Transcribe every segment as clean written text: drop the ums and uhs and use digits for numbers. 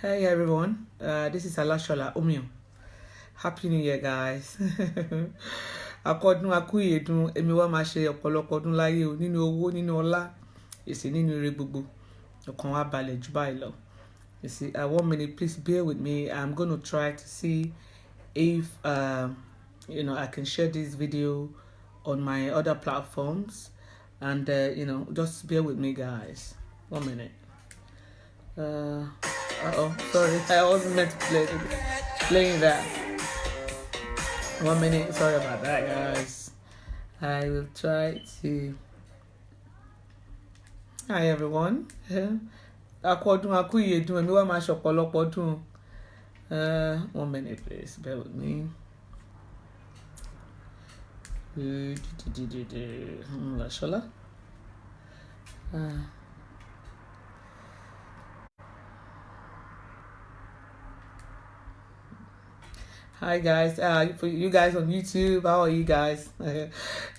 Hey everyone, this is Alashola Omio. Happy New Year, guys. Akọdún akúyèdún èmi wá máa ṣe ọ̀pọ̀lọpọ̀ ọdún láyé o nínú owó nínú ọlá èsì nínú ire gbogbo ọkàn wa balẹ̀ jù báyìí lọ. You see, 1 minute, please bear with me. I'm going to try to see if I can share this video on my other platforms, and just bear with me, guys. 1 minute. Sorry, I wasn't meant to playing that. 1 minute, sorry about that, guys. I will try to. Hi everyone. Akọdún akúyèdún èmi wá máa ṣe ọ̀pọ̀lọpọ̀ ọdún. 1 minute, please, bear with me. Lashola. Hi guys, for you guys on YouTube, how are you guys?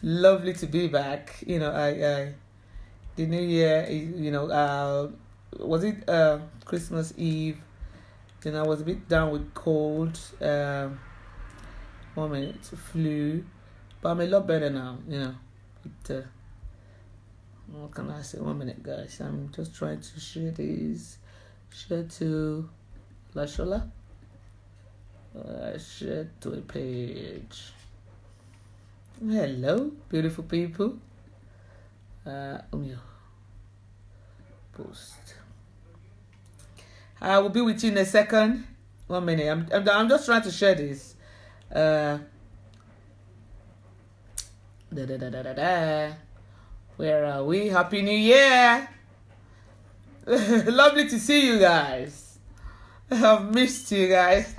Lovely to be back. I the new year, was it Christmas Eve? Then I was a bit down with cold. 1 minute, flu, but I'm a lot better now. But, what can I say? 1 minute, guys. I'm just trying to share this. Share to Lashola. Share to a page. Hello, beautiful people. Post. I will be with you in a second. 1 minute. I'm just trying to share this. Where are we? Happy New Year! Lovely to see you guys. I've missed you guys.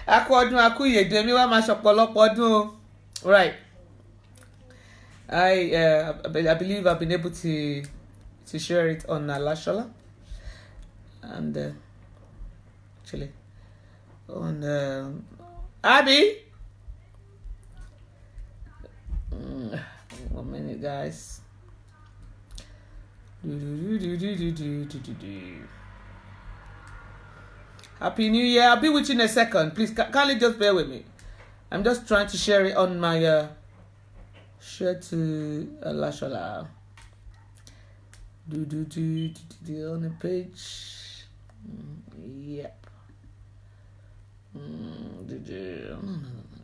Akọdún akúyèdún èmi wá máa ṣọ̀pọ̀lọpọ̀ ọdún. Right. I believe I've been able to share it on Lashola, and actually on Abby. 1 minute, guys. Happy New Year. I'll be with you in a second. Please, kindly just bear with me. I'm just trying to share it on my share to Lashola. On the page. Yep.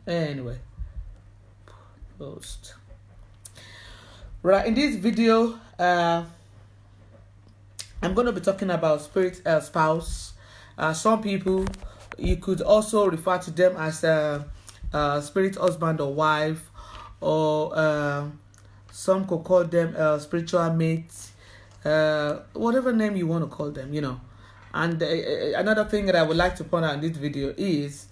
Anyway. Post. Right, in this video, I'm going to be talking about spirit spouse. Some people, you could also refer to them as spirit husband or wife, or some could call them spiritual mates, whatever name you want to call them, And another thing that I would like to point out in this video is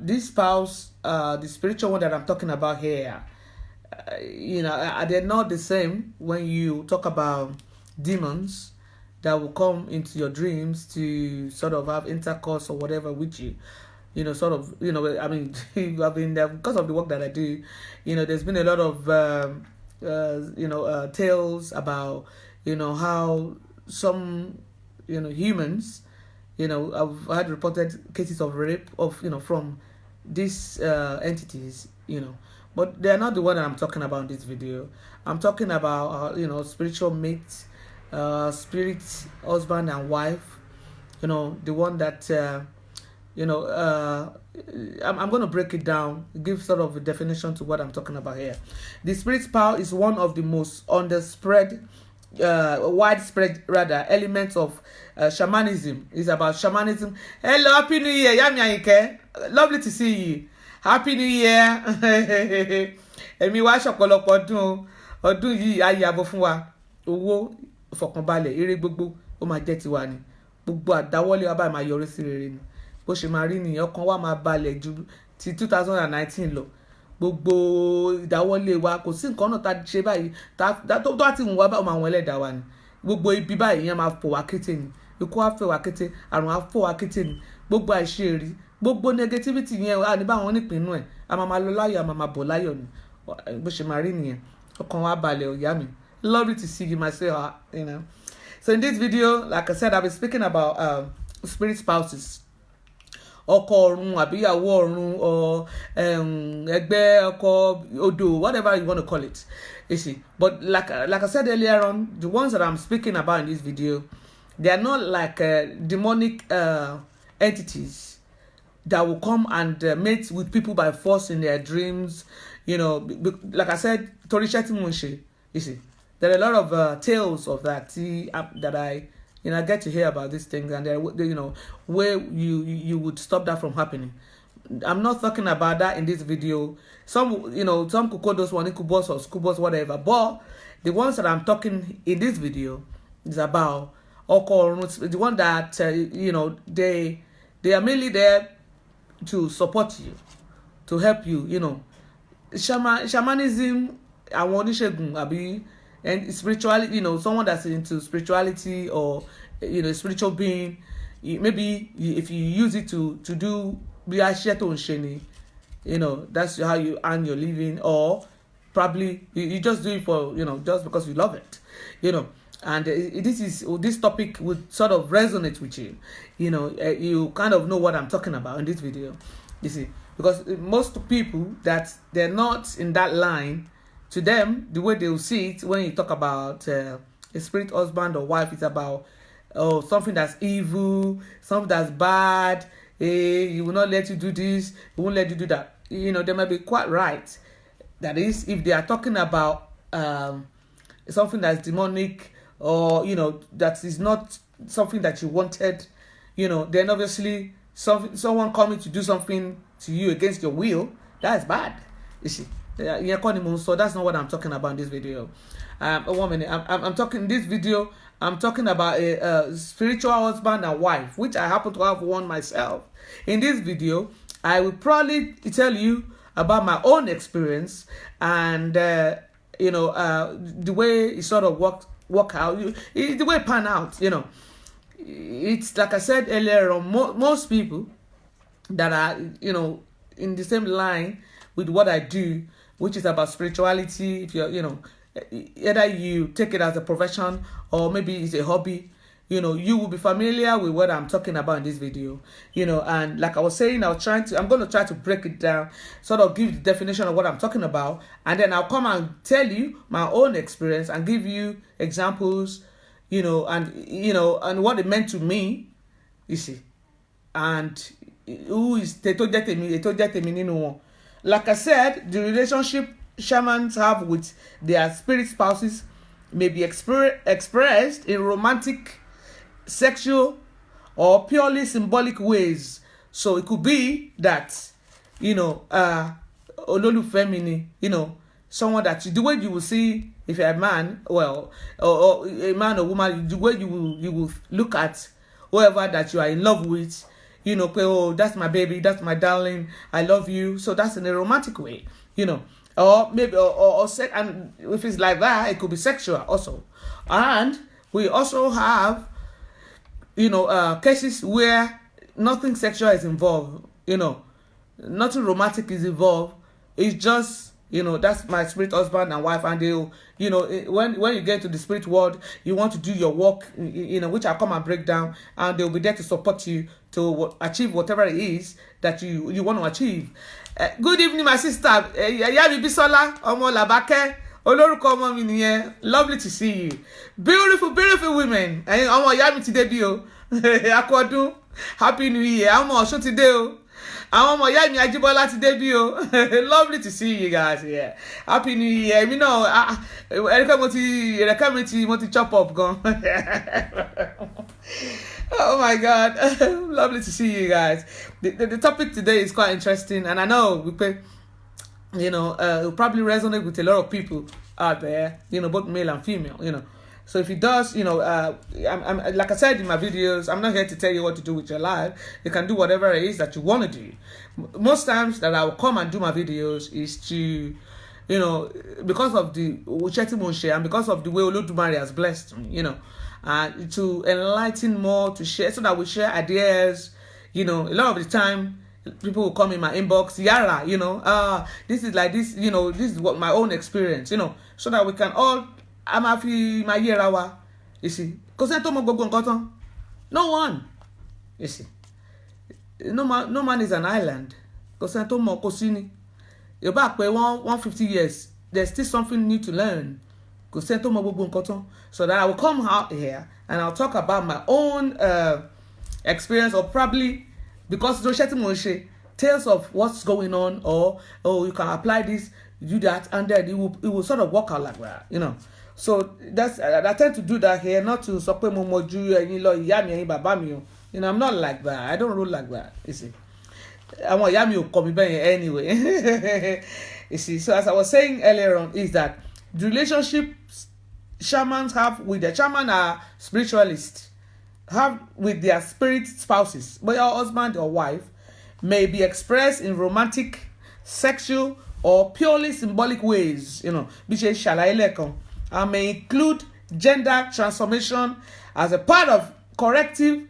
this spouse, the spiritual one that I'm talking about here, they're not the same when you talk about demons that will come into your dreams to sort of have intercourse or whatever with you. I've been there because of the work that I do. There's been a lot of tales about how some humans I've had reported cases of rape from these entities, but they're not the one that I'm talking about in this video. I'm talking about spiritual mates, spirit husband and wife, the one that I'm going to break it down, give sort of a definition to what I'm talking about here. The spirit power is one of the most widespread elements of shamanism. Is about shamanism. Hello, Happy New Year, Yami Ayike. Lovely to see you. Happy New Year. Èmi wá ṣọ̀pọ̀lọpọ̀ ọdún yìí ayé abo fún wa. Owó ìfọ̀kànbalẹ̀ ire gbogbo ó máa jẹ́ tiwa ni. Gbogbo àdáwọ́lé wa báyìí máa yọrí sí rere ni. Bó ṣe máa rí nìyẹn, ọkàn wa máa balẹ̀ ju ti 2019 lọ. Gbogbo ìdáwọ́lé wa kò sí nǹkan náà tá a ṣe báyìí tó àti ìwọ̀n wa bá ọmọ àwọn ẹlẹ́dàá wa ni. Gbogbo ibi báyìí yẹn máa fò wá kété ni. Ikú á fẹ́ wá kété, àrùn á fò wá kété ni. Gbogbo àìṣe gbogbo negativity yẹn a ní báwọn nípinnu ẹ̀, a máa lọ láyọ̀, a máa bọ̀ láyọ̀ ni. Bó ṣe máa rí nìyẹn, ọkàn wa balẹ̀ ọ̀yá mi. Lovely to see you myself, So in this video, like I said, I'll be speaking about spirit spouses. Ọkọ ọ̀run àbí ìyàwó ọ̀run, or ẹgbẹ́ ọkọ odò, whatever you want to call it. You see, but like I said earlier on, the ones that I'm speaking about in this video, they are not like demonic entities that will come and mate with people by force in their dreams. You know, like I said, Torishati Munshi. You see, there are a lot of tales of that that I get to hear about these things, and where you would stop that from happening. I'm not talking about that in this video. Some could call those one incubus or scubus, whatever. But the ones that I'm talking in this video is about the one that they are mainly there to support you, to help you. Shamanism, and spirituality, someone that's into spirituality, or spiritual being. Maybe if you use it to do that's how you earn your living, or probably you just do it for just because you love it, and this topic would sort of resonate with you. You kind of know what I'm talking about in this video, you see, because most people that they're not in that line, to them, the way they will see it when you talk about a spirit husband or wife, is about something that's evil, something that's bad. He will not let you do this, he won't let you do that. They might be quite right. That is, if they are talking about something that's demonic, or that is not something that you wanted, then obviously someone coming to do something to you against your will, that's bad. You see. So that's not what I'm talking about in this video. 1 minute. I'm talking in this video. I'm talking about a spiritual husband and wife, which I happen to have one myself. In this video, I will probably tell you about my own experience, and the way it sort of work out, the way it pan out. It's like I said earlier on, most people that are in the same line with what I do, which is about spirituality. If you're either you take it as a profession, or maybe it's a hobby, you will be familiar with what I'm talking about in this video. And like I was saying, I'm going to try to break it down, sort of give the definition of what I'm talking about, and then I'll come and tell you my own experience and give you examples, and what it meant to me, you see, and who is like I said, the relationship shamans have with their spirit spouses may be expressed in romantic, sexual, or purely symbolic ways. So it could be that, someone that the way you will see, if you're a man, or a man or woman, the way you will look at whoever that you are in love with, that's my baby, that's my darling, I love you. So that's in a romantic way, or maybe or and if it's like that, it could be sexual also. And we also have cases where nothing sexual is involved, nothing romantic is involved. It's just that's my spirit husband and wife, and they'll when you get to the spirit world, you want to do your work, which I'll come and break down, and they'll be there to support you to achieve whatever it is that you want to achieve. Good evening, my sister. Yabi Bisola, Omo Labake, Olórúkọ ọmọ mi nìyẹn. Lovely to see you. Beautiful women. Omo Yabi ti dé bí o. Akọdún. Happy New Year. Omo Ọ̀ṣun ti dé o. Àwọn ọmọ ìyá mi Ajíbọ́lá ti dé bí o. Lovely to see you guys here. Happy New Year. Èmi náà ẹ̀rẹ̀kẹ́ mo ti chop up gan. Oh my God. Lovely to see you guys. The topic today is quite interesting, and I know it'll probably resonate with a lot of people out there, both male and female, So if it does, I'm like I said in my videos, I'm not here to tell you what to do with your life. You can do whatever it is that you want to do. Most times that I will come and do my videos is to, because of the Ucheti Monshe, and because of the way Olodumare has blessed me, to enlighten more, to share, so that we share ideas. A lot of the time, people will come in my inbox, Yara, this is like this, this is what my own experience, so that we can all, I'm happy my year hour, you see, Because I told me no one. You see, no man is an island. Because I told me Kosini, you're back by 150 years. There's still something new to learn. Because I told me so that I will come out here and I'll talk about my own experience, or probably because tales of what's going on, or you can apply this, do that, and then it will sort of work out like that, you know. So that's I tend to do that here, not to support momoju and you know, I'm not like that. I don't rule like that. You see, I want yami come anyway. You see, so as I was saying earlier on, is that the relationships shamans have with their shaman are spiritualists have with their spirit spouses, but your husband or wife, may be expressed in romantic, sexual, or purely symbolic ways, you know, and may include gender transformation as a part of correctly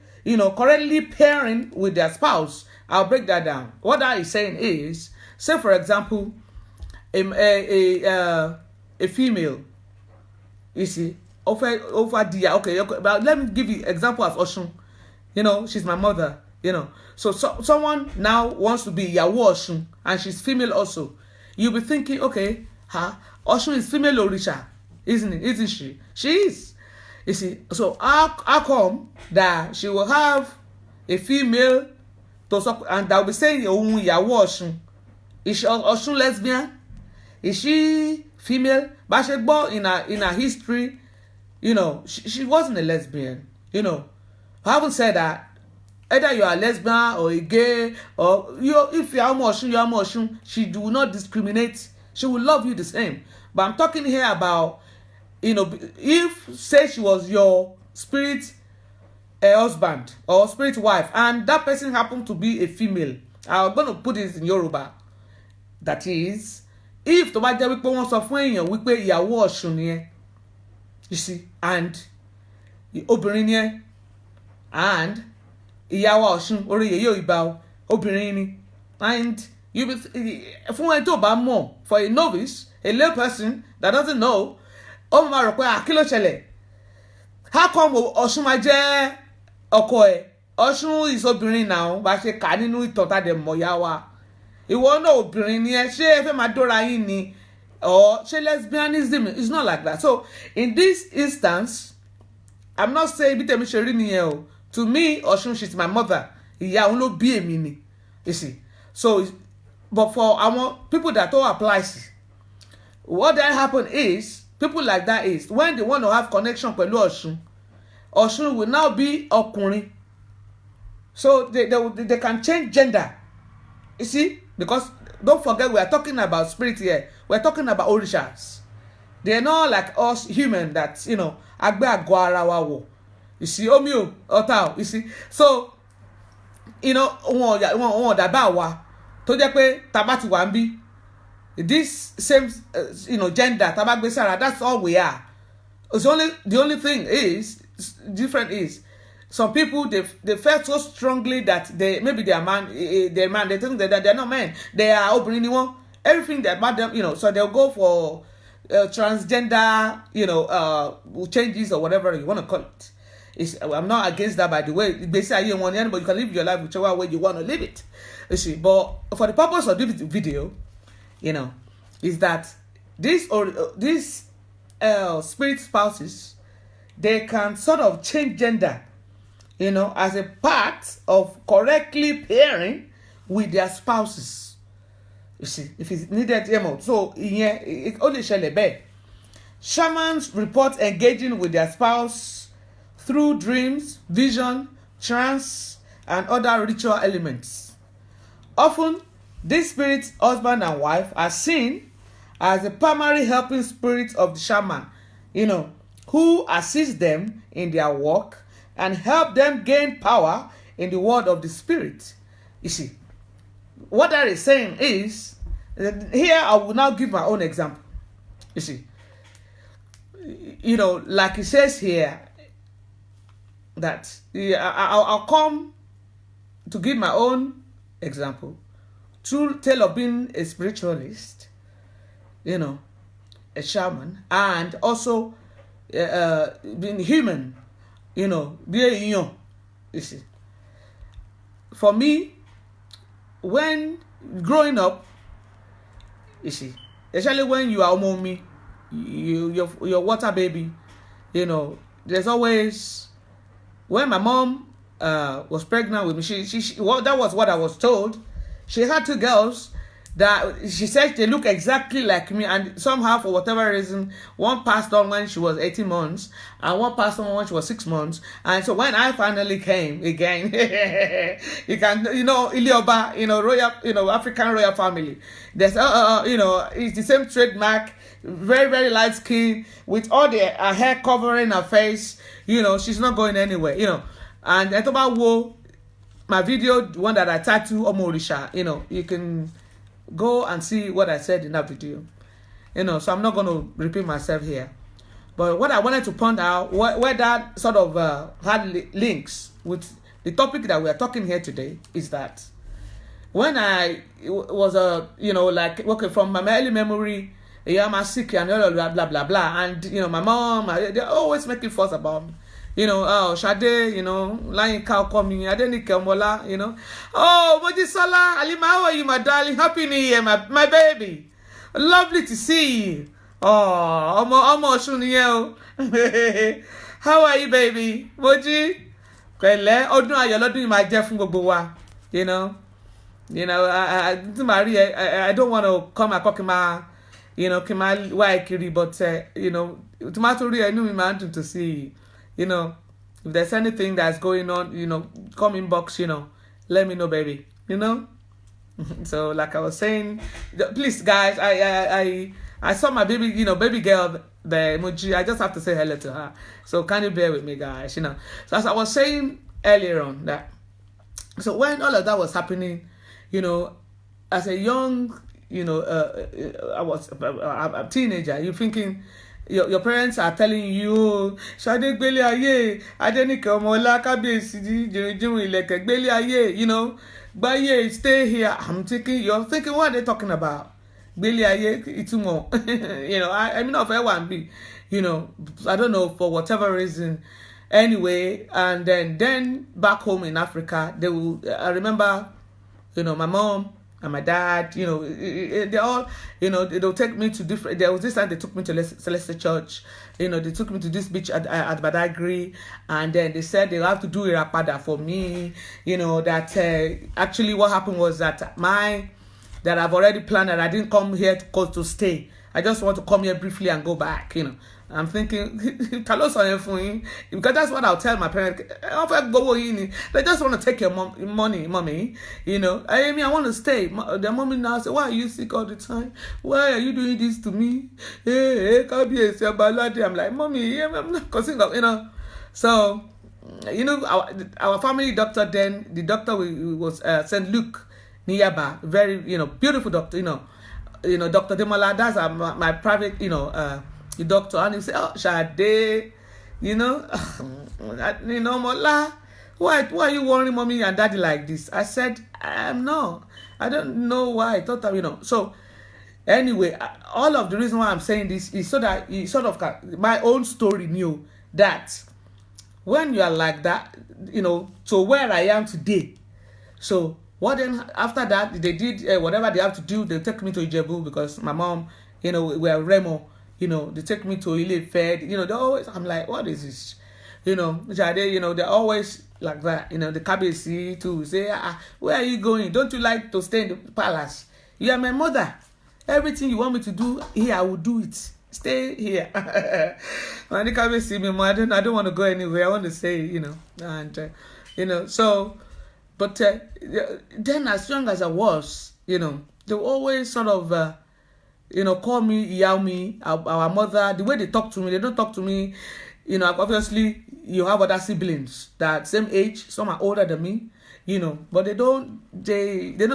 pairing with their spouse. I'll break that down. What that is saying is, say for example, a female, you see, over dia. Okay, but let me give you example as Oshun. You know, she's my mother. You know, so someone now wants to be Yawo Oshun, and she's female also. You'll be thinking, okay, Oshun is female Orisha, isn't it? Isn't she? She is. You see, so how come that she will have a female and they'll be saying Yawo Oshun? Is she Oshun lesbian? Is she female? But she born in her history, you know, she wasn't a lesbian. You know, I haven't said that. Either you are a lesbian or a gay, or if you are Oshun, she will not discriminate. She will love you the same. But I'm talking here about, you know, if say she was your spirit husband or spirit wife, and that person happened to be a female. I'm going to put this in Yoruba. That is, if to bá jẹ́ wípé wọ́n sọ fún èèyàn wípé ìyàwó Ọ̀ṣun ni ẹ́, you see, and obìnrin ni ẹ́, and ìyàwó Ọ̀ṣun orí yèyé ìbà obìnrin ni, and you be fún ẹni tó bá mọ̀, for a novice, a lay person that doesn't know, ó máa rò pé kí ló ṣẹlẹ̀, how come Ọ̀ṣun máa jẹ́ ọkọ ẹ̀? Ọ̀ṣun is obìnrin now, bá ṣe kà nínú ìtàn tá dẹ̀ mọ̀ yá wa. Ìwọ náà obìnrin ni ẹ, ṣé ẹ fẹ́ máa dóra yín ni, or ṣé lesbianism? It's not like that. So in this instance, I'm not saying bí tèmi ṣe rí nìyẹn o. To me, Ọ̀ṣun, she's my mother. Ìyá òun ló bí èmi ni. You see. So, but for our people that all applies, what that happen is, people like that is, when they want to have connection pẹ̀lú Ọ̀ṣun, Ọ̀ṣun will now be ọkùnrin. So they can change gender. You see? Because don't forget, we are talking about spirit here. We're talking about orishas. They're not like us human that, you know, agbe ago ara wa wo. You see, omio, otao, you see. So, you know, wọ́n dàbí wa tó jẹ́ pé tabati wa nbi. This same, you know, gender, tabagbe sara, that's all we are. It's the only thing is different is, some people they felt so strongly that maybe they are man, they think that they're not men, they are obìnrin, everything about them, you know, so they'll go for transgender, you know, changes or whatever you want to call it. I'm not against that, by the way. They say you want anybody, you can live your life whichever way you want to live it. You see, but for the purpose of this video, you know, is that these spirit spouses, they can sort of change gender, you know, as a part of correctly pairing with their spouses. You see, if it's needed, so yeah, it only shall. Shamans report engaging with their spouse through dreams, vision, trance, and other ritual elements. Often, these spirits, husband and wife, are seen as the primary helping spirit of the shaman, you know, who assist them in their work and help them gain power in the world of the spirit. You see, what that is saying is, here I will now give my own example. You see, you know, like it says here, that I'll come to give my own example. True tale of being a spiritualist, you know, a shaman, and also being human. you know, you see. For me, when growing up, you see, especially when you are mommy, your water baby, you know, there's always, when my mom was pregnant with me, she well, that was what I was told. She had 2 girls that she said they look exactly like me, and somehow for whatever reason, one passed on when she was 18 months and one passed on when she was 6 months. And so when I finally came again, you can, you know, Ilioba, you know, royal, you know, African royal family, there's you know, it's the same trademark, very, very light skin with all the hair covering her face, you know, she's not going anywhere, you know. And Etoba Wo, my video, the one that I tattoo Omorisha, you know, you can go and see what I said in that video, you know. So I'm not going to repeat myself here, but what I wanted to point out, where that sort of had links with the topic that we are talking here today, is that when I was you know, like, okay, from my early memory, yeah, I'm sick and blah blah blah blah, and you know, my mom, they're always making fuss about me. You know, oh, Shade, you know, lying cow coming, I didn't Mola, you know. Oh, Mojisola, Alima, how are you, my darling? Happy New Year, my baby. Lovely to see you. Oh, how are you, baby? Moji? Kwele, odun ayo lodun ma je fun gbogbo wa, you know. You know, I don't want to come and talk my, you know, Kima Waikiri, but you know, tomato I knew me to see. You know, if there's anything that's going on, you know, come inbox, you know, let me know, baby. You know. So, like I was saying, please, guys, I saw my baby, you know, baby girl, the emoji. I just have to say hello to her. So, can you bear with me, guys? You know. So, as I was saying earlier on, that, so when all of that was happening, you know, as a young, you know, I was a teenager. You're thinking. Your parents are telling you, Shade Gbele Aye, Adenike Omola Kabiyesi Jirinjirin Ileke Gbele Aye, you know, Gbaye, stay here. You're thinking, what are they talking about? Gbele Aye, Itumo. You know, I mean, of A1B, you know, I don't know, for whatever reason. Anyway, and then back home in Africa, they will, I remember, you know, my mom and my dad, you know, they all, you know, they'll take me to different, there was this time they took me to Celestial Church, you know, they took me to this beach at Badagry, and then they said they'll have to do a rapada for me, you know, that actually what happened was that I've already planned that I didn't come here to stay. I just want to come here briefly and go back, you know. I'm thinking, because that's what I'll tell my parents. They just want to take your money, mommy. You know, I mean, I want to stay. Their mommy now say, why are you sick all the time? Why are you doing this to me? Hey, I'm like, mommy, I'm not causing up, you know. So, you know, our family doctor then, the doctor was St. Luke Niyaba, very, you know, beautiful doctor, you know, Dr. Demola, that's my private, you know, the doctor, and he said, oh, Shade, you know, Mola, why are you worrying mommy and daddy like this? I said, no, I don't know why. I thought that, you know. So, anyway, all of the reason why I'm saying this is so that you sort of, my own story knew that when you are like that, you know, to where I am today. So, what then, after that, they did whatever they have to do. They take me to Ijebu because my mom, you know, we are Remo. You know, they take me to Ile Fed. You know, they always, I'm like, what is this? You know, you know, they're always like that. You know, the Kabiyesi too say, where are you going? Don't you like to stay in the palace? You are my mother. Everything you want me to do here, I will do it. Stay here. When the Kabiyesi, I don't want to go anywhere. I want to stay, you know. And, you know, so, but then as young as I was, you know, they were always sort of, you know, call me, yell me, our mother, the way they talk to me, they don't talk to me, you know, obviously you have other siblings that same age, some are older than me, you know, but they don't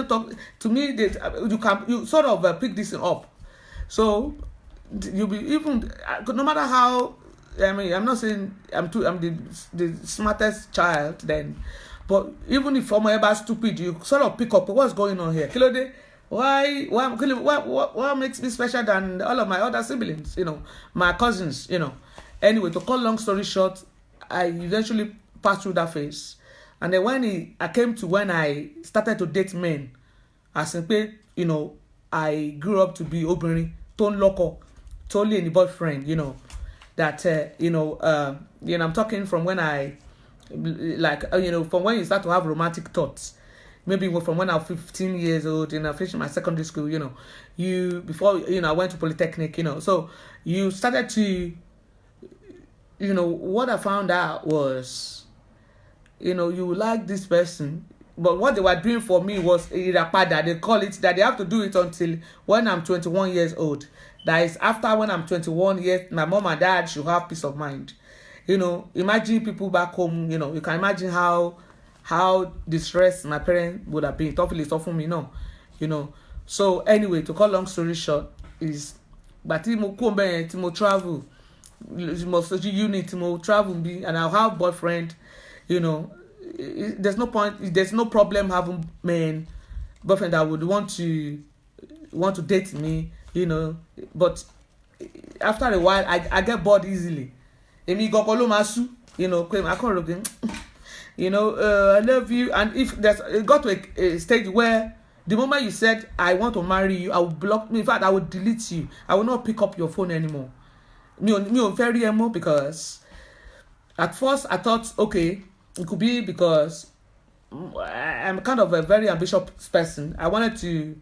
talk to me. You sort of pick this up. So you'll be even, no matter how, I mean, I'm not saying I'm the smartest child then, but even if I'm ever stupid, you sort of pick up what's going on here. Kilode, what makes me special than all of my other siblings, you know, my cousins, you know. Anyway, to cut long story short, I eventually passed through that phase. And then I came to when I started to date men, as in pé, I grew up to be obìnrin tó ń lọ́kọ, tó lè ní boyfriend, that I'm talking from when I from when you start to have romantic thoughts. Maybe from when I was 15 years old, I finished my secondary school, before, I went to Polytechnic, so you started to, what I found out was, you like this person, but what they were doing for me was irapada. They call it that they have to do it until when I'm 21 years old. That is after when I'm 21 years, my mom and dad should have peace of mind. Imagine people back home, you can imagine how distressed my parents would have been. Tough for me, So anyway, to cut long story short, is but Timo travel, Timo travel and I'll have boyfriend, there's no point, there's no problem having boyfriend that would want to date me, but after a while I get bored easily. I love you, and if it got to a stage where the moment you said I want to marry you, I will block me. In fact, I will delete you. I will not pick up your phone anymore. Very emo, because at first I thought, okay, it could be because I'm kind of a very ambitious person. I wanted to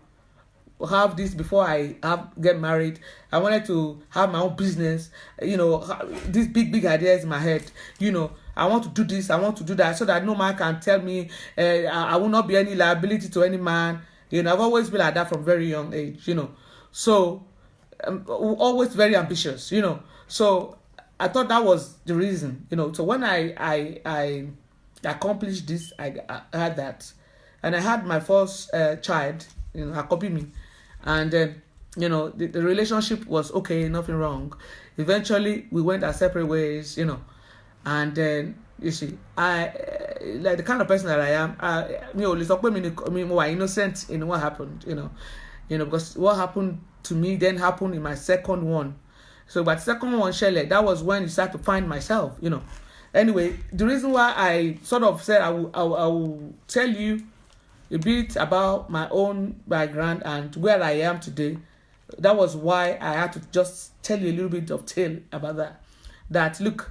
have this before I get married. I wanted to have my own business, these big ideas in my head, I want to do this, I want to do that, so that no man can tell me I will not be any liability to any man. I've always been like that from very young age, so I'm always very ambitious, so I thought that was the reason, so when I accomplished this, I had that, and I had my first child, Akobi me, and then the relationship was okay, nothing wrong. Eventually we went our separate ways, and then you see, I like the kind of person that I am. I more innocent in what happened, because what happened to me then happened in my second one. So, but second one, Shelley, that was when you start to find myself, Anyway, the reason why I sort of said I will tell you a bit about my own background and where I am today. That was why I had to just tell you a little bit of tale about that. That look,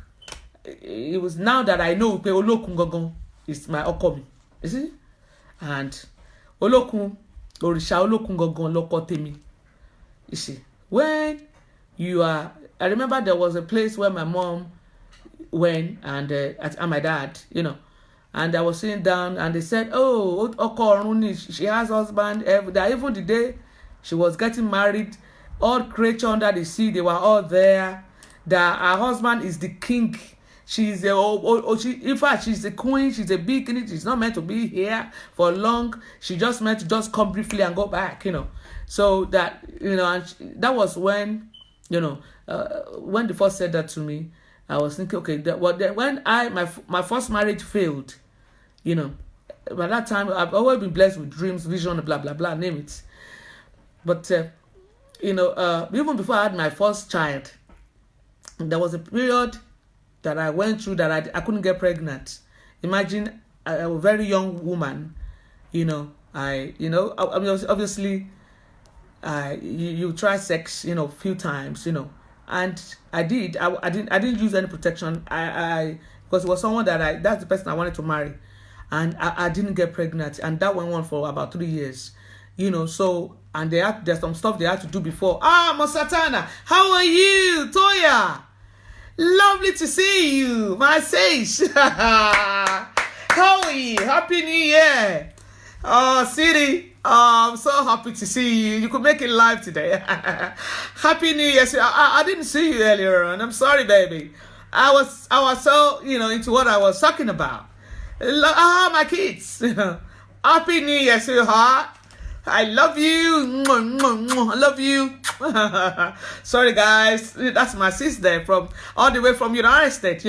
it was now that I know pe Olokun gangan is my okomi, you see, and Olokun Orisha Olokun gangan loko temi. You see, when I remember there was a place where my mom went and my dad, and I was sitting down and they said, oh, Oko Oruni, she has husband. That even the day she was getting married, all creatures under the sea, they were all there. That her husband is the king. She's in fact, she's the queen. She's a big queen. She's not meant to be here for long. She just meant to just come briefly and go back, So that, and that was when, when they first said that to me, I was thinking, okay, when my first marriage failed, by that time I've always been blessed with dreams, vision, blah blah blah, name it. But even before I had my first child, there was a period that I went through that I couldn't get pregnant. Imagine a very young woman, obviously, you try sex, few times, and I did. I didn't use any protection. Because it was someone that's the person I wanted to marry, and I didn't get pregnant, and that went on for about 3 years, So, and there's some stuff they had to do before. Mosatana, how are you, Toya? Lovely to see you, my sage. How are you? Happy New Year. Oh, Siri. Oh, I'm so happy to see you. You could make it live today. Happy New Year. I didn't see you earlier on. I'm sorry, baby. I was so, into what I was talking about. My kids. Happy New Year, sweetheart. I love you. I love you. Sorry, guys. That's my sister from all the way from United States,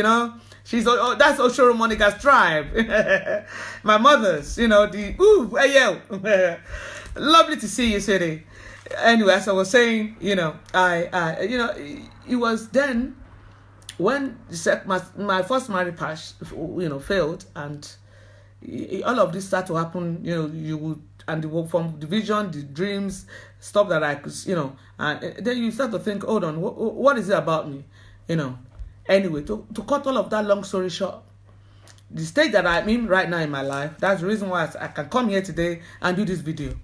She's that's Oshoro Monica's tribe. My mother's, lovely to see you, City. Anyway, as I was saying, it was then when my first marriage failed, and all of this started to happen, you would, and from the vision, the dreams, stuff that I could, and then you start to think, hold on, what is it about me, Anyway, to cut all of that long story short, the stage that I'm in right now in my life, that's the reason why I can come here today and do this video,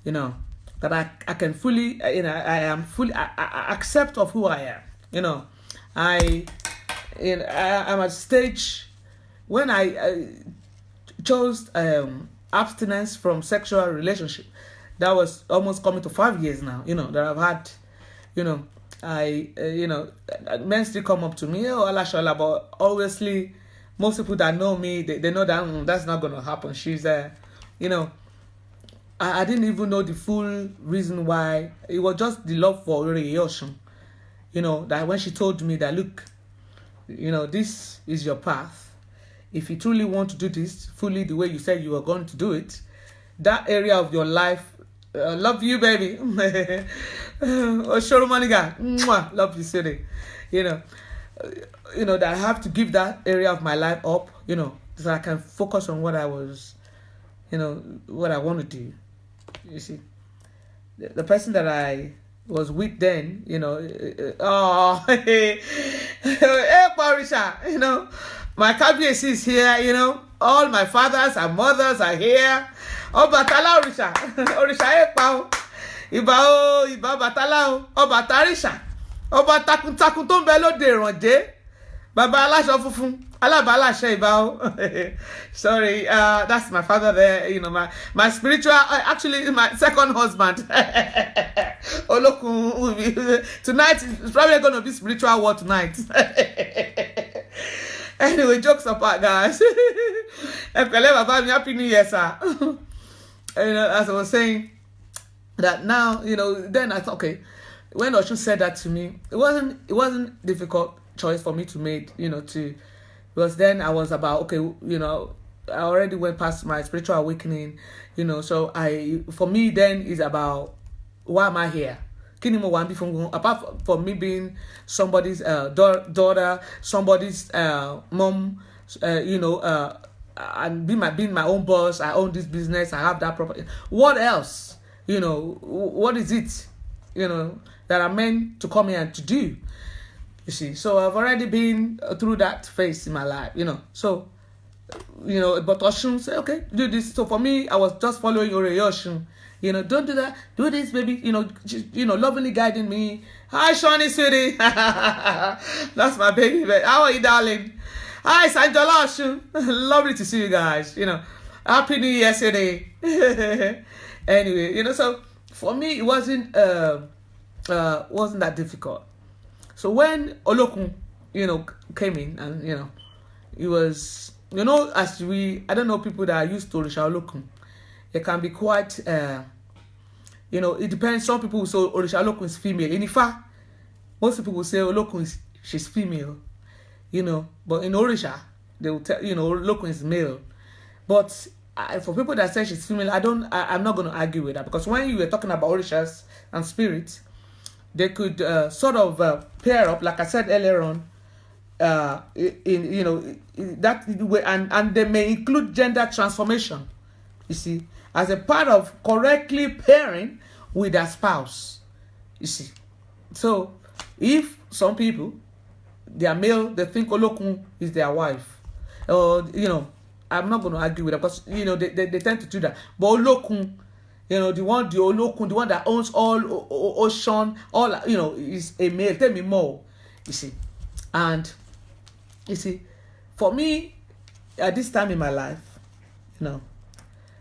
that I can fully, I am fully, I accept of who I am, I'm at a stage when I chose abstinence from sexual relationship. That was almost coming to 5 years now, that I've had, men still come up to me, oh, Alashola, but obviously, most people that know me, they know that that's not going to happen. She's, I didn't even know the full reason why. It was just the love for Oriyoshin, that when she told me that, look, this is your path. If you truly want to do this fully the way you said you were going to do it, that area of your life, love you, baby. Oshoromaniga, love you, city. That I have to give that area of my life up, so I can focus on what I was, what I want to do. You see, the person that I was with then, hey, Parisha, my KBS is here, all my fathers and mothers are here. Oh, Batala Orisha, Orisha Ekpao, Iba Batala, oh, Batarisha, oh, Batakuntakun tó ń bẹ lóde ìrànjẹ́, Baba Alasho Funfun, Alabalashe Ibao. Sorry, that's my father there, my spiritual, actually my second husband. Olokun, tonight is probably going to be spiritual war tonight. Anyway, jokes apart, guys. Happy New Year, sir. As I was saying, that now, then I thought, okay, when Oshun said that to me, it wasn't difficult choice for me to make, because then I was about, okay, I already went past my spiritual awakening, so for me then is about, why am I here? Apart from me being somebody's daughter, somebody's mom, and being my own boss, I own this business, I have that property. What else? What is it, that I'm meant to come here and to do? You see, so I've already been through that phase in my life, So, but Oshun said, okay, do this. So for me, I was just following Oshun. Don't do that. Do this, baby. Lovingly guiding me. Hi, Shawnee, sweetie. That's my baby. How are you, darling? Hi, Sanjola Oshun. Lovely to see you guys. Happy New Year yesterday. Anyway, so for me, it wasn't that difficult. So when Olokun, came in, and it was, I don't know people that are used to Orisha Olokun. It can be quite, it depends. Some people will say Orisha Olokun is female. In Ifa, most people will say Olokun she's female, But in Orisha, they will tell, Olokun is male. But for people that say she's female, I'm not going to argue with that, because when you were talking about Orishas and spirits, they could sort of pair up, like I said earlier on, in that way, and they may include gender transformation. You see, as a part of correctly pairing with their spouse. You see, so if some people, they are male, they think Olokun is their wife, or I'm not going to argue with them, because they tend to do that. But Olokun, the one that owns all ocean, all, is a male. Tell me more. You see, and you see, for me, at this time in my life,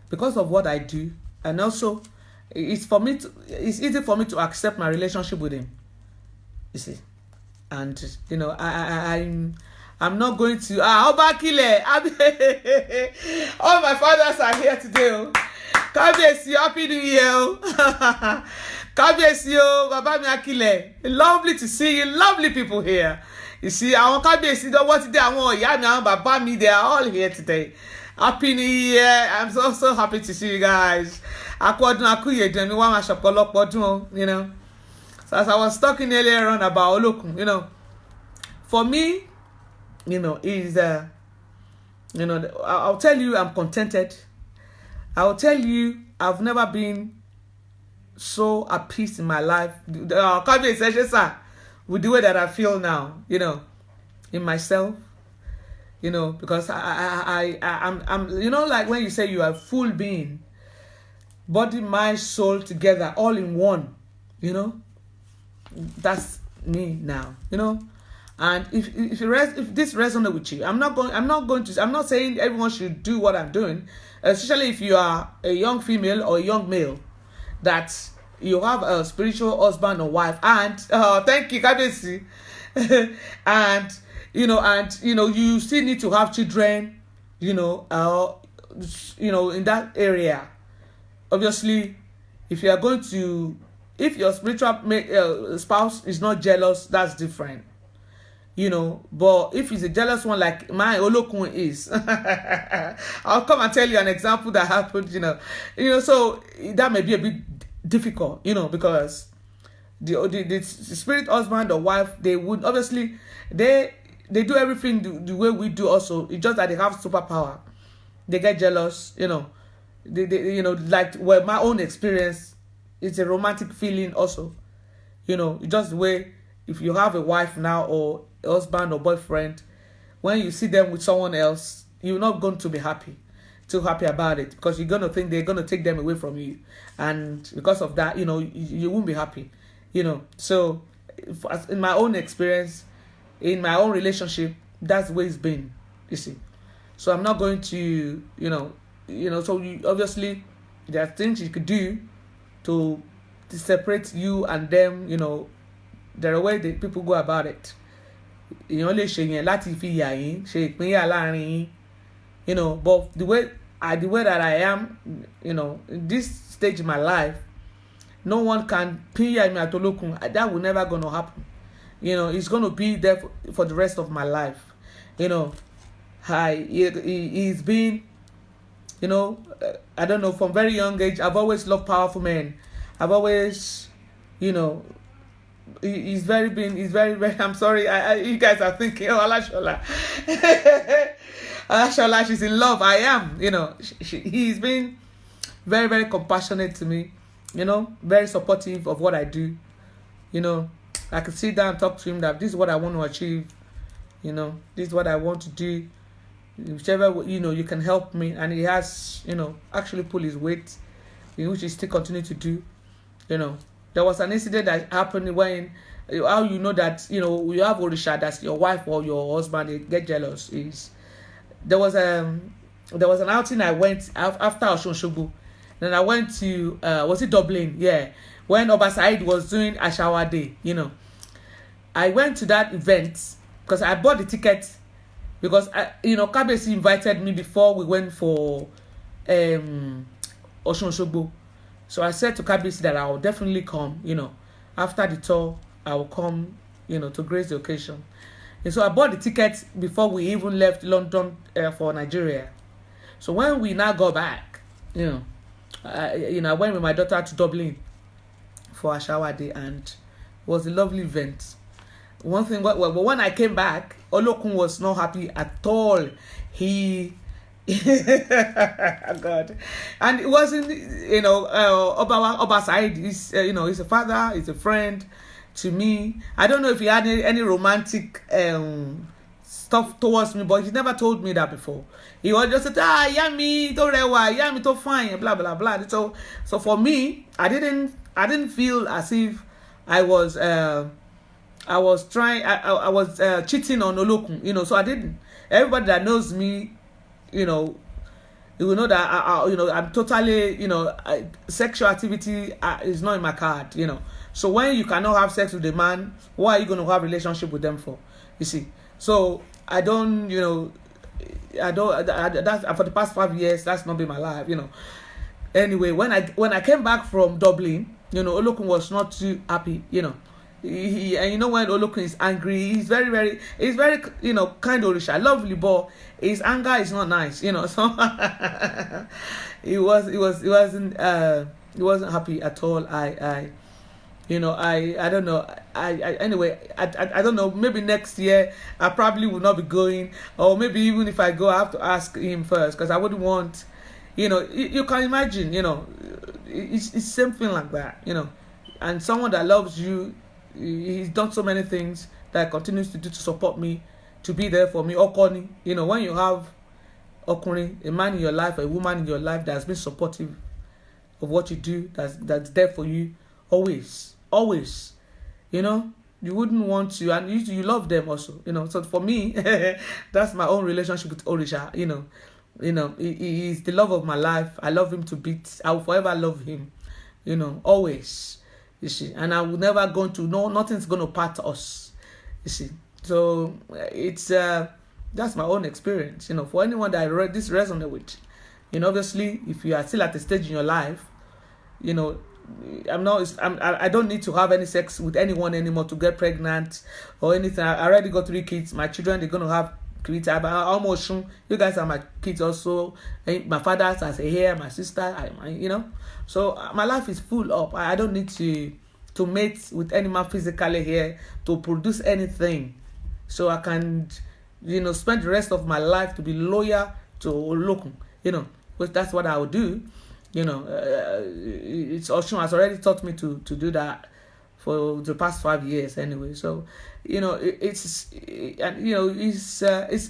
because of what I do, and also it's easy for me to accept my relationship with him. You see, and I'm not going to Obakile. All my fathers are here today. Kábíyèsí, happy New Year. Kábíyèsí, Baba mi Akile. Lovely to see you. Lovely people here. You see, àwọn Kábíyèsí what today, àwọn ìyá mi, àwọn bàbá mi, they are all here today. Happy New Year. I'm so happy to see you guys. Akọdún akúyèdè mi wá máa ṣọ̀pọ̀lọpọ̀ ọdún, So as I was talking earlier on about Olokun, for me, is I'll tell you I'm contented. I'll tell you I've never been so at peace in my life. Can't be essential, sir, with the way that I feel now, in myself, because I'm like when you say you are a full being, body, mind, soul together, all in one, that's me now, And if this resonates with you, I'm not saying everyone should do what I'm doing, especially if you are a young female or a young male, that you have a spiritual husband or wife, and thank you, Kabesi, and you still need to have children, in that area. Obviously, if your spiritual spouse is not jealous, that's different. But if he's a jealous one like my Olokun is, I'll come and tell you an example that happened, so that may be a bit difficult, because the spirit husband or wife, they would obviously, they do everything the way we do also. It's just that they have superpower. They get jealous, they like, well, my own experience, it's a romantic feeling also, just the way, if you have a wife now or a husband or boyfriend, when you see them with someone else, you're not going to be too happy about it, because you're going to think they're going to take them away from you, and because of that, you won't be happy, So in my own experience, in my own relationship, that's the way it's been, you see. So I'm not going to, so obviously there are things you could do to separate you and them, there are ways that people go about it. Lè ṣe yẹn láti fi yà yín, ṣe ìpínyà láàrin yín, but the way that I am, in this stage in my life, no one can pinya me at Olokun. That will never gonna happen. It's gonna be there for the rest of my life. He's been, I don't know, from very young age, I've always loved powerful men. I've always, he's very, very, I'm sorry, you guys are thinking, oh, Alashola. Alashola, she's in love. I am, he's been very, very compassionate to me, very supportive of what I do. I can sit down and talk to him that this is what I want to achieve, this is what I want to do, whichever, you can help me. And he has, actually pull his weight, which he still continue to do. There was an incident that happened when, how you know that, you have Orisha, that's your wife or your husband, they get jealous, is there was an outing I went after Osun Osogbo. Then I went to, was it Dublin? Yeah. When Oba Said was doing Ashawa Day, I went to that event because I bought the ticket because, Kabesi invited me before we went for Osun Osogbo. So I said to Kabesi that I will definitely come, after the tour, I will come, to grace the occasion. And so I bought the ticket before we even left London for Nigeria. So when we now go back, I went with my daughter to Dublin for a shower day, and it was a lovely event. One thing, well, when I came back, Olokun was not happy at all. God, and it wasn't, Oba Said is, he's a father, he's a friend to me. I don't know if he had any romantic stuff towards me, but he never told me that before. He was just said, yummy, to rewa, yummy, to fine, blah blah blah. So for me, I didn't feel as if I was cheating on Olokun, so I didn't. Everybody that knows me, you will know that I'm totally, sexual activity is not in my card, So when you cannot have sex with a man, why are you going to have a relationship with them for? You see. So I don't, that's for the past 5 years, that's not been my life, Anyway, when I came back from Dublin, Olokun was not too happy, and when Olokun is angry, he's very, very, kind of Orisha, lovely, but his anger is not nice, So he wasn't happy at all. I don't know. Anyway, I don't know. Maybe next year I probably will not be going, or maybe even if I go, I have to ask him first, because I wouldn't want, you can imagine, it's same thing like that, and someone that loves you, he's done so many things that continues to do to support me, to be there for me. Okoni, when you have Okuni, a man in your life, a woman in your life that has been supportive of what you do, that's there for you always, you wouldn't want to, and you love them also, so for me, that's my own relationship with Orisha. He is the love of my life. I love him to bits. I will forever love him, always, you see, and I will never going to, no, nothing's going to part us, you see. So it's that's my own experience, for anyone that I read this resonate with, obviously, if you are still at a stage in your life, I don't need to have any sex with anyone anymore to get pregnant or anything. I already got 3 kids. My children, they're gonna have kids. I'm almost sure you guys are my kids also. My father has a hair, my sister, so my life is full up. I don't need to mate with any man physically here to produce anything, so I can spend the rest of my life to be loyal to Olokun, which that's what I would do. It's Oshun has already taught me to do that for the past 5 years anyway. So, it's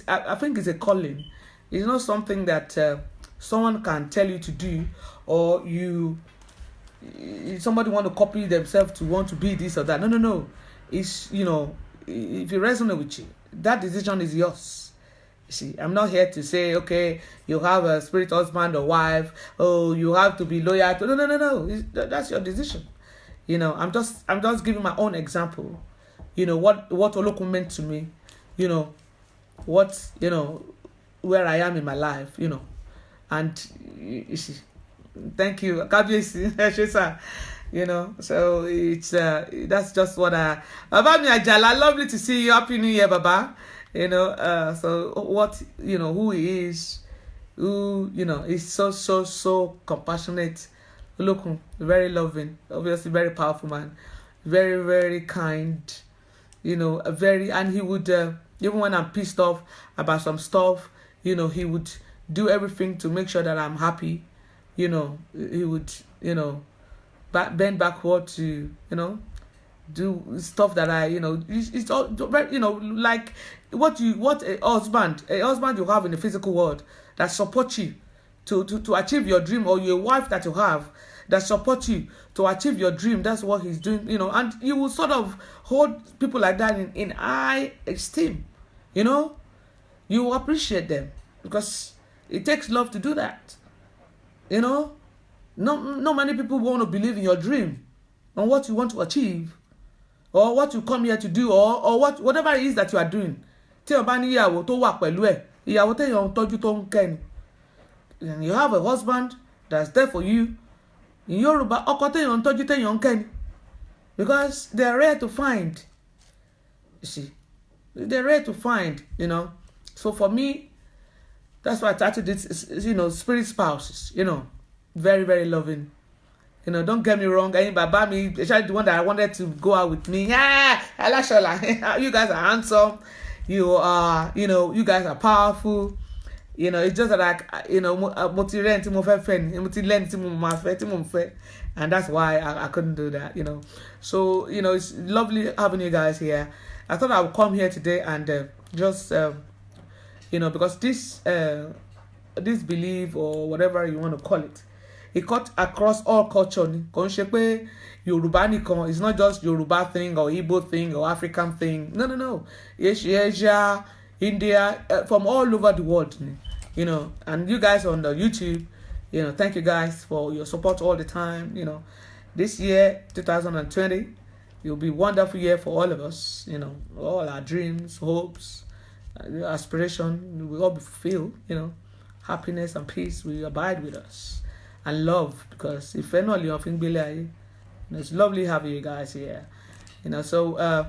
I think it's a calling. It's not something that someone can tell you to do, or somebody want to copy themselves to want to be this or that. No. It's, if it resonates with you, that decision is yours. You see, I'm not here to say, okay, you have a spirit husband or wife, oh, you have to be loyal to. No. That's your decision. I'm just giving my own example. What Olokun meant to me. What where I am in my life. And you see, thank you, Kabiyesi. So it's that's just what Baba mi Ajala, lovely to see you. Happy New Year, Baba. So what, who he is, is so compassionate. Look, very loving, obviously very powerful man, very, very kind, and he would, even when I'm pissed off about some stuff, he would do everything to make sure that I'm happy. He would, bend backward to, do stuff that it's all, like what a husband you have in the physical world that supports you to achieve your dream, or your wife that you have that supports you to achieve your dream. That's what he's doing, and you will sort of hold people like that in high esteem. You will appreciate them, because it takes love to do that. Not many people want to believe in your dream and what you want to achieve, or what you come here to do, or whatever it is that you are doing. And you have a husband that's there for you. In Yoruba, because they're rare to find. You see, they're rare to find. So for me, that's why I started this. Spirit spouses. Very, very loving. Don't get me wrong. Baba me, especially the one that I wanted to go out with me. Yeah, you guys are handsome. You are, you guys are powerful. It's just like, and that's why I couldn't do that. So, it's lovely having you guys here. I thought I would come here today and just, because this belief, or whatever you want to call it, it cut across all culture. Yoruba it's not just Yoruba thing or Igbo thing or African thing. No. Asia, India, from all over the world. And you guys on the YouTube, thank you guys for your support all the time. This year, 2020, it will be a wonderful year for all of us. All our dreams, hopes, aspiration will all be fulfilled. Happiness and peace will abide with us. And love, because if anyone of it's lovely having you guys here. So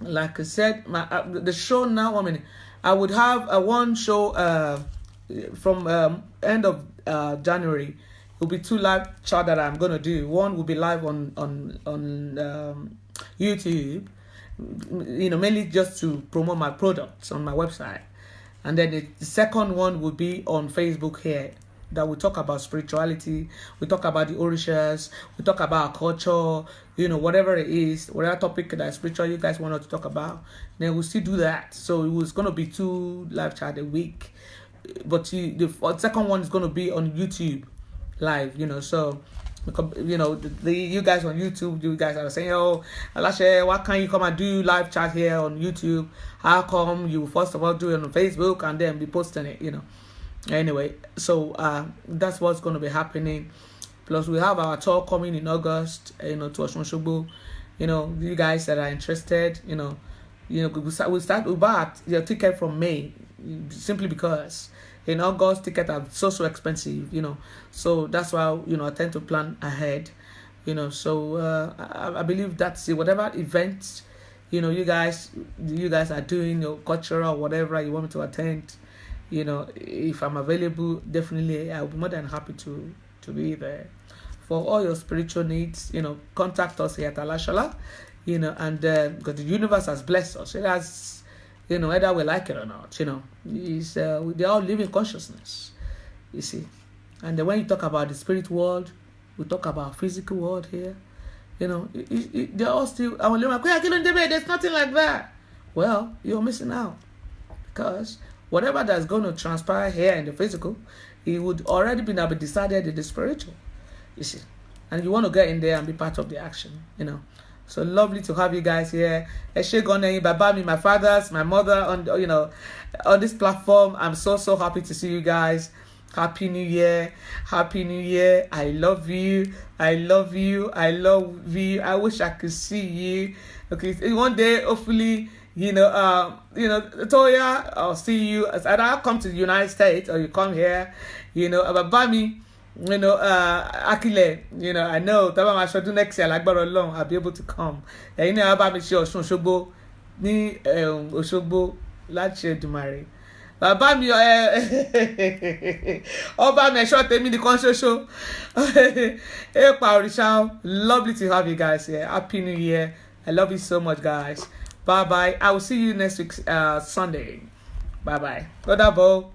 like I said, the show now, I would have one show from end of January, will be 2 live chat that I'm gonna do. One will be live on YouTube, mainly just to promote my products on my website, and then the second one will be on Facebook here, that we talk about spirituality, we talk about the orishas, we talk about our culture, whatever it is, whatever topic that is spiritual you guys want us to talk about, then we'll still do that. So it was going to be 2 live chat a week, but the second one is going to be on YouTube live, so you guys on YouTube, you guys are saying, oh, Alashe, why can't you come and do live chat here on YouTube? How come you first of all do it on Facebook and then be posting it, Anyway, so that's what's going to be happening. Plus, we have our tour coming in August, to Osun Osogbo. You guys that are interested, we buy your ticket from May, simply because in August tickets are so expensive, So that's why I tend to plan ahead, So I believe that's it. Whatever events, you guys are doing, your cultural whatever you want me to attend. If I'm available, definitely I'll be more than happy to be there. For all your spiritual needs, contact us here at Alashala, and because the universe has blessed us. It has, whether we like it or not, they're all living consciousness, you see. And then when you talk about the spirit world, we talk about physical world here, they're all still, there's nothing like that. Well, you're missing out, because whatever that's going to transpire here in the physical, it would already be decided in the spiritual, you see. And you want to get in there and be part of the action, So lovely to have you guys here. Baba, my fathers, my mother on this platform. I'm so happy to see you guys. Happy New Year. Happy New Year. I love you. I love you. I love you. I wish I could see you. Okay, one day, hopefully, Toya, I'll see you. Either I'll come to the United States or you come here, Babami, Akile, I know, I should do next year, like, but long, I'll be able to come. Babami, Osun Osogbo, ni Osogbo, Lache Dumare. Babami, Obami, short me the conscious show. Lovely to have you guys here. Happy New Year. I love you so much, guys. Bye-bye. I will see you next week, Sunday. Bye-bye. Go double.